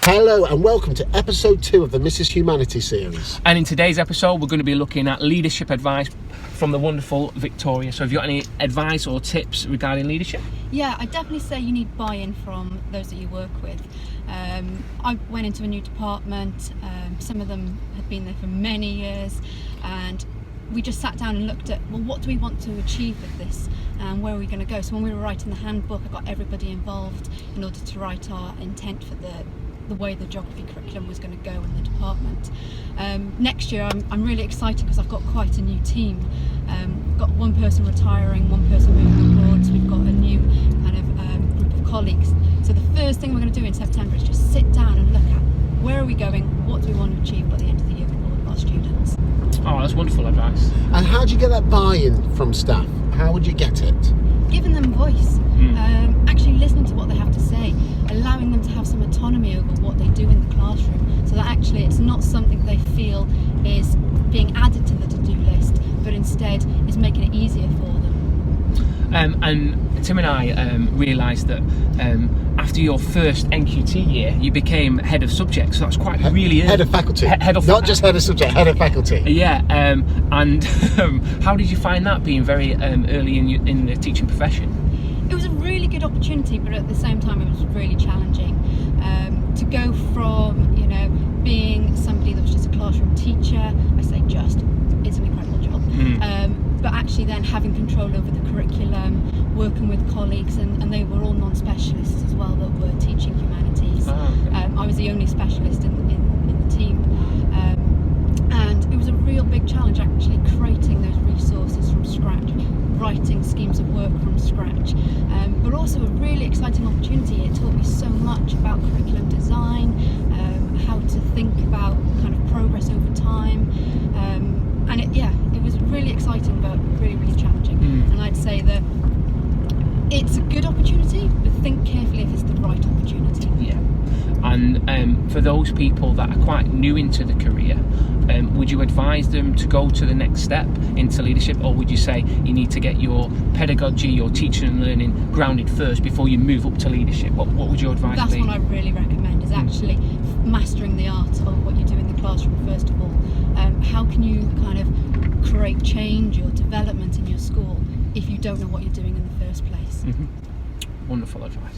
Hello and welcome to episode 2 of the Mrs. Humanity series. And in today's episode, we're going to be looking at leadership advice from the wonderful Victoria. So have you got any advice or tips regarding leadership? Yeah, I definitely say you need buy-in from those that you work with. I went into a new department, some of them had been there for many years, and we just sat down and looked at, well, what do we want to achieve with this and where are we going to go? So when we were writing the handbook, I got everybody involved in order to write our intent for the way the geography curriculum was going to go in the department. Next year I'm really excited because I've got quite a new team. We've got one person retiring, one person moving abroad, so we've got a new kind of group of colleagues. So the first thing we're going to do in September is just sit down and look at where are we going, what do we want to achieve by the end of the year with all of our students. Oh, that's wonderful advice. And how do you get that buy-in from staff? How would you get it? Giving them voice, actually listening to what they have to say, allowing them to have some autonomy over what they do in the classroom, so that actually it's not something they feel is being added to the to-do list, but instead is making it easier for them. And Tim and I realised that after your first NQT year, you became head of subject, so that's quite really head of faculty. Not just head of subject, head of faculty. Yeah, and how did you find that, being very early in the teaching profession? It was a really good opportunity, but at the same time it was really challenging. To go from, being somebody that was just a classroom teacher, I say just, it's an incredible job. But actually then having control over the curriculum, working with colleagues, and they were all non-specialists as well that were teaching humanities. I was the only specialist in the team. And it was a real big challenge actually creating those resources from scratch, writing schemes of work from scratch, but also a really exciting opportunity. It taught me so much about curriculum design, how to think about kind of progress over time, and it was really exciting but really, really challenging. And I'd say that it's a good opportunity, but think carefully if it's the right opportunity. Yeah. And for those people that are quite new into the career, would you advise them to go to the next step into leadership, or would you say you need to get your pedagogy, your teaching and learning grounded first before you move up to leadership? What would your advice be? That's what I really recommend, is actually mastering the art of what you do in the classroom first of all. How can you kind of create change or development in your school if you don't know what you're doing in the first place? Wonderful advice.